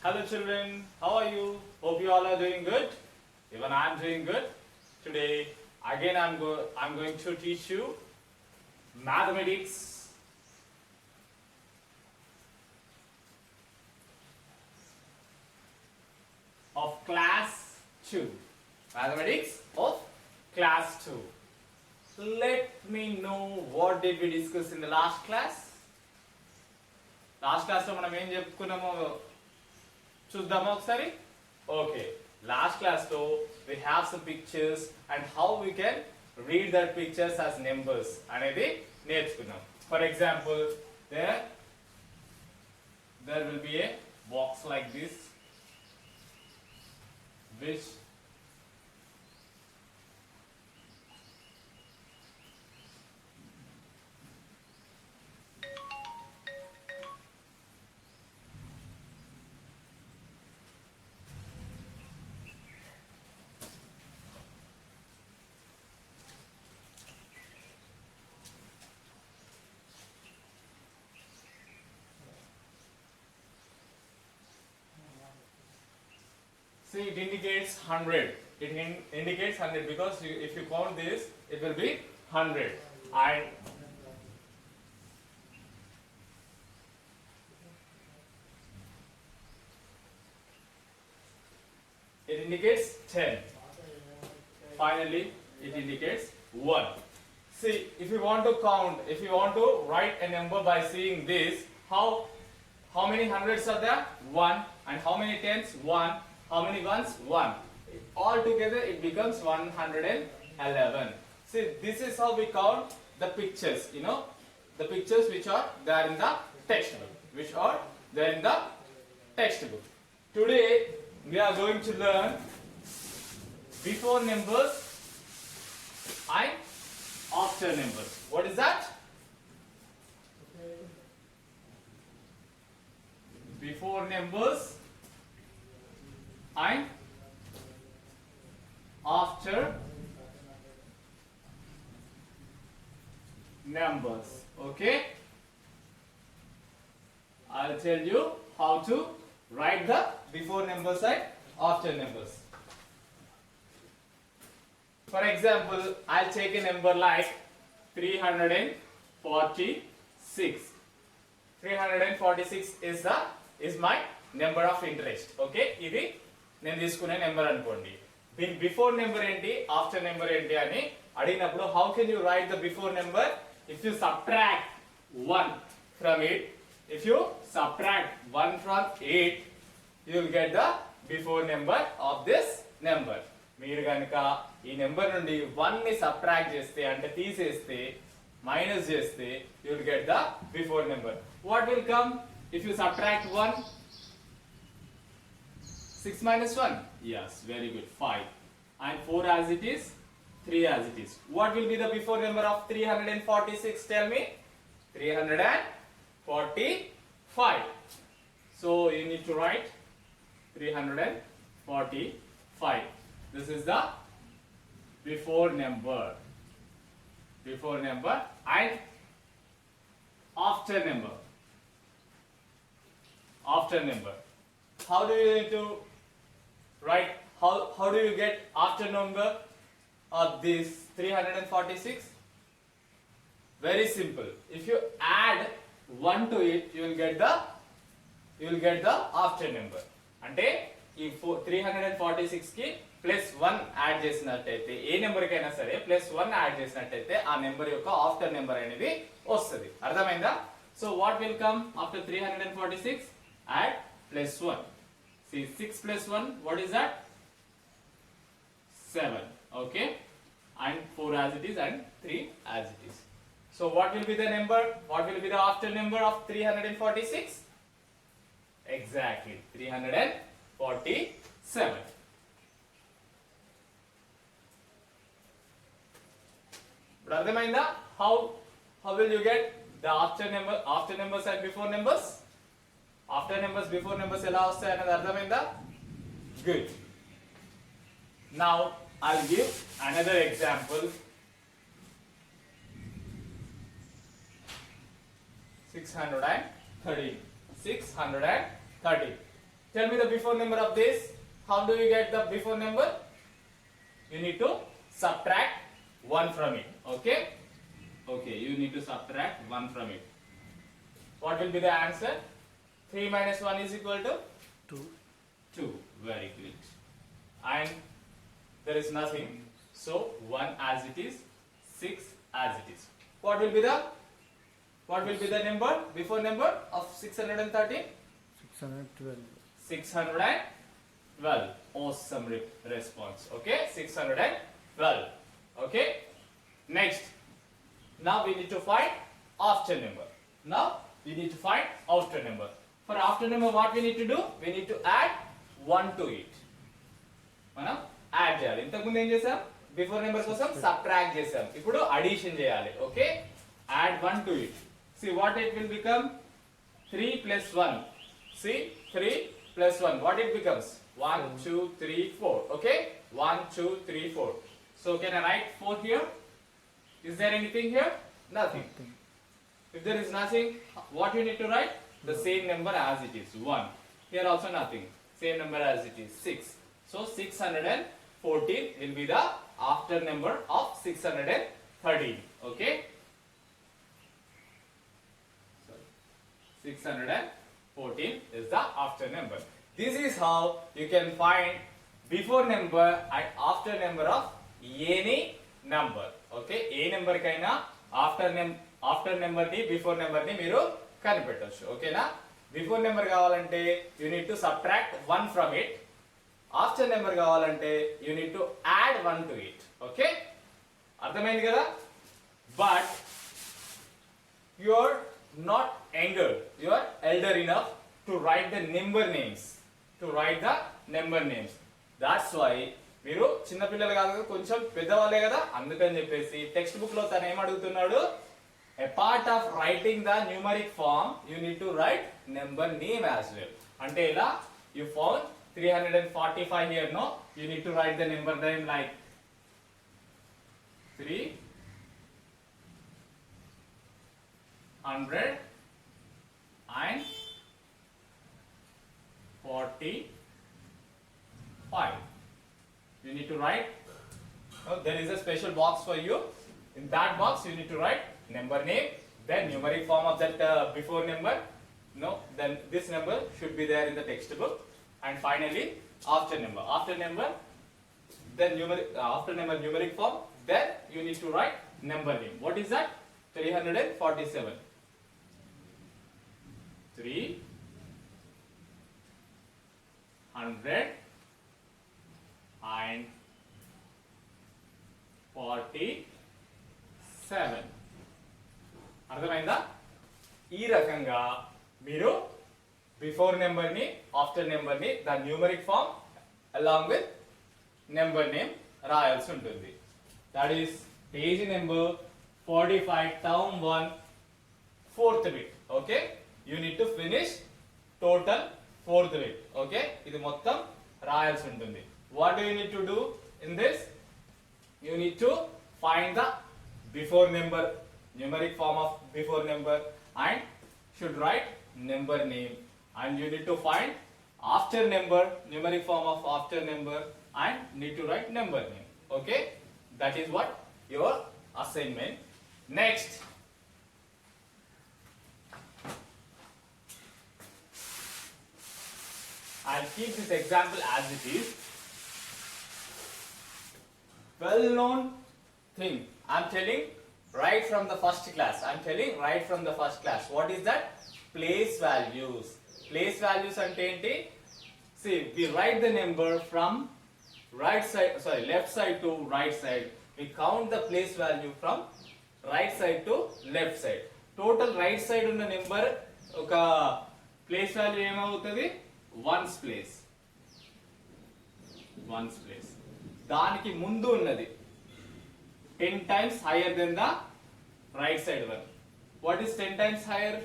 Hello children, how are you? Hope you all are doing good. Even I am doing good. Today again I'm going to teach you mathematics of class 2. Mathematics of class 2. Let me know what did we discuss in the last class? Last class లో మనం ఏం చెప్పుకున్నామో చూద్దామా ఒకసారి. Okay, last class లో we have some pictures and how we can read that pictures as numbers అనేది నేర్చుకున్నాం. For example, there will be a box like this which see, it indicates 100. It indicates 100 because if you count this, it will be 100. And it indicates 10. Finally, it indicates 1. See, if you want to count, if you want to write a number by seeing this, how many hundreds are there? 1. And how many tens? 1. How many ones? 1. All together it becomes 111. See, this is how we count the pictures, the pictures which are there in the textbook. Today we are going to learn before numbers and after numbers. What is that? Before numbers and after numbers. Okay, I'll tell you how to write the before numbers and after numbers. For example, I'll take a number like 346. 346 is my number of interest. Okay, ఇది నేను తీసుకునే number అనుకోండి. దీని before number ఏంటి, after number ఏంటి అని అడిగినప్పుడు how can you right the before number? If you subtract 1 from it, if you subtract 1 from 8, you will get the before number of this number. మీరు గనుక ఈ నెంబర్ నుండి 1 ని సబ్ట్రాక్ట్ చేస్తే అంటే తీసేస్తే మైనస్ చేస్తే you will get the before number. What will come if you subtract 1? 6 minus 1? Yes, very good. 5. And 4 as it is, 3 as it is. What will be the before number of 346? Tell me. 345. So you need to write 345. This is the before number. Before number and after number. After number. How do you need to write? How do you get after number of this 346? Very simple. If you add 1 to it, you will get the after number. అంటే ఈ 346 కి plus 1 add చేసినట్టయితే ఏ number కైనా సరే plus 1 add చేసినట్టయితే ఆ number యొక్క after number అనేది వస్తుంది. అర్థమైందా? So what will come after 346? Add plus 1. See, 6 plus 1, what is that? 7. Okay, and 4 as it is and 3 as it is. So what will be the number? What will be the after number of 346? Exactly, 347. But అర్థమైందా? How will you get the after numbers and before numbers? After numbers, before numbers ఎలా వస్తాయి అనేది అర్థమైందా? Good. Now I'll give another example. 613. 613. Tell me the before number of this. How do you get the before number? You need to subtract 1 from it. Okay? Okay, you need to subtract 1 from it. What will be the answer? 3 minus 1 is equal to? 2. 2. Very good. And there is nothing. So 1 as it is, 6 as it is. What will be the number, before number of 613? 612. 612. Awesome response. Okay, 612. Okay. Next. Now we need to find after number. Now we need to find after number. For after number, what we need to do? We need to add 1 to it. మనం add చేయాలి. ఇంతకు ముందు ఏం చేసాం? Before number కోసం subtract చేసాం. ఇప్పుడు addition చేయాలి. Okay, add 1 to it. See what it will become? 3 plus 1. See, 3 plus 1. What it becomes? 1, 2, 3, 4. Okay, 1, 2, 3, 4. So can I write 4 here? Is there anything here? Nothing. If there is nothing, what you need to write? The same number as it is, 1. Here also nothing. Same number as it is, 6. So 614 will be the after number of 613. Okay? 614 is the after number. This is how you can find before number and after number of any number. Okay? ఏ number కైనా after number ని before number ని మీరు కనిపెట్టొచ్చు. ఓకేనా? Before number కావాలంటే you need to subtract 1 from it. After number కావాలంటే you need to add 1 to it. Okay, అర్థమైంది కదా? But you are not younger, you are elder enough to write the number names, that's why మీరు చిన్నపిల్లలు కాదు, కొంచెం పెద్దవాళ్ళే కదా, అందుకని చెప్పేసి టెక్స్ట్ బుక్ లో తను ఏం అడుగుతున్నాడు? A part of writing the numeric form, you need to write number name as well. Ante ila you found 345 here, no? You need to write the number name like 345. You need to write. Oh, there is a special box for you. In that box, you need to write number name, then numeric form of that before number. No, then this number should be there in the textbook. And finally, after number. Then after number numeric form. Then you need to write number name. What is that? 347. 347. అర్థమైందా? ఈ రకంగా మీరు before number ని, after number ని, the numeric form along with number name రాయాల్సి ఉంటుంది. That is page number 45, term 1, 4th bit. Okay, you need to finish total 4th bit. Okay, ఇది మొత్తం రాయాల్సి ఉంటుంది. What do you need to do in this? You need to find the before number, numeric form of before number, and should write number name, and you need to find after number, numeric form of after number, and need to write number name. Okay, that is what your assignment. Next, I'll keep this example as it is. Well known thing I'm telling right from the first class. What is that? Place values. Place values ante enti? See, we write the number from left side to right side. We count the place value from right side to left side. Total right side ఉన్న number ఒక place value ఏమవుతుంది? Ones place. దానికి ముందు ఉన్నది 10 times higher than the right side one. What is 10 times higher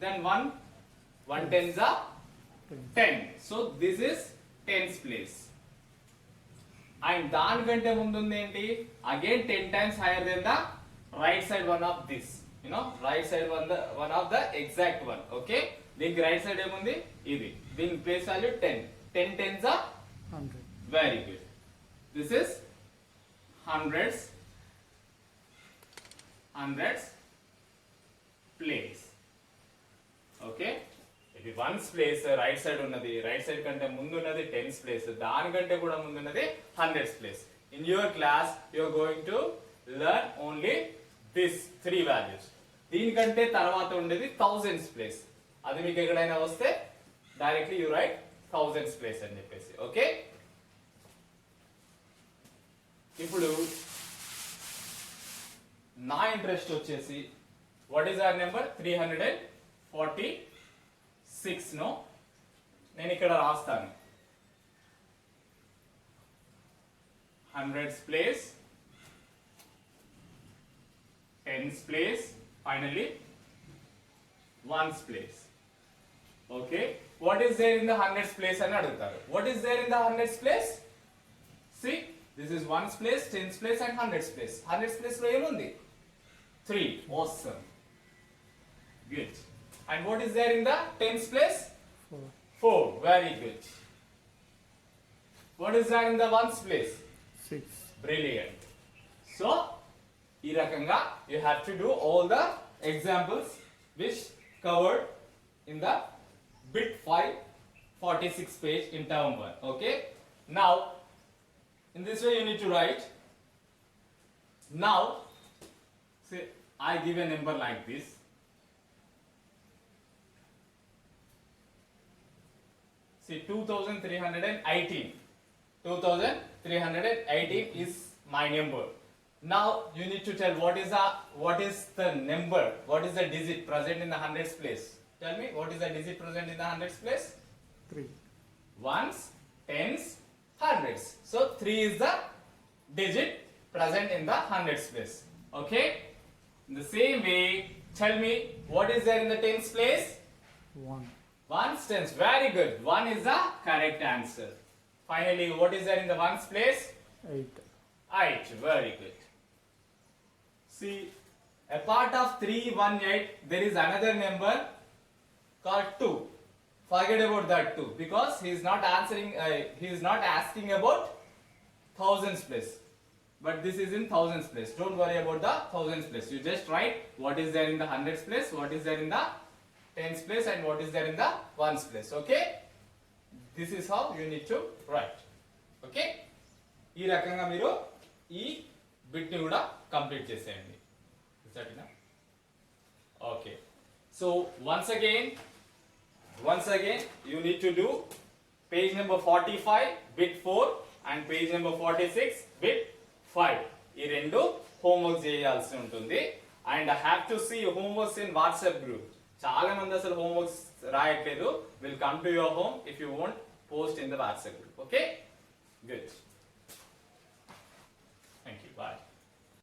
than 1? 1 tens are 10. So this is tens place. And దానికంటే ముందు ఉంది ఏంటి? Again 10 times higher than the right side one of this. Right side one of the exact one. Okay. దీనికి right side ఏముంది ఇది, దీని place value 10, 10 tens are 100. very good. This is hundreds place. Okay, ఇది ones place right side ఉన్నది, right side కంటే ముందు ఉన్నది tens place, దానికంటే కూడా ముందు ఉన్నది hundreds place. In your class you are going to learn only this 3 values. దీనికంటే తర్వాత ఉండేది థౌజండ్స్ ప్లేస్, అది మీకు ఎక్కడైనా వస్తే directly you write thousands place అని చెప్పేసి. ఓకే, ఇప్పుడు నా ఇంట్రెస్ట్ వచ్చేసి what is our number 346 no, నేను ఇక్కడ రాస్తాను hundreds place, tens place, finally ones place. Okay, what is there in the hundreds place అని అడుగుతారు. What is there in the hundreds place? See this is ones place, tens place and hundreds place. Hundreds place లో ఏముంది? 3. Awesome. Good. And what is there in the tens place? 4. 4. Very good. What is there in the ones place? 6. Brilliant. So, ఈ రకంగా you have to do all the examples which covered in the bit 546 page in term 1. Okay. Now, in this way you need to write. Now, say I give a number like this. See 2318. 2318 is my number. Now you need to tell what is the number, what is the digit present in the hundreds place. Tell me what is the digit present in the hundreds place? 3. Ones, tens, hundreds. So 3 is the digit present in the hundreds place. Okay. In the same way, tell me what is there in the tens place? 1. Ones, tens. Very good. 1 is the correct answer. Finally, what is there in the ones place? 8. 8. Very good. See, a part of 318, there is another number called 2. Forget about that 2 because he is not answering. He is not asking about thousands place. But this is in thousands place. Don't worry about the thousands place. You just write what is there in the hundreds place, what is there in the tens place, and what is there in the ones place. Okay? This is how you need to write. Okay? ఈ రకంగా మీరు ఈ bit ని కూడా complete చేసేయండి. సరేనా? Okay. So once again you need to do page number 45 bit 4 and page number 46 bit 5. ఈ రెండు హోంవర్క్ చేయాల్సి ఉంటుంది. And I have to see homeworks in WhatsApp group. చాలా మంది అసలు హోంవర్క్స్ రాయట్లేదు. Will come to your home if you want post in the WhatsApp group. Okay, good.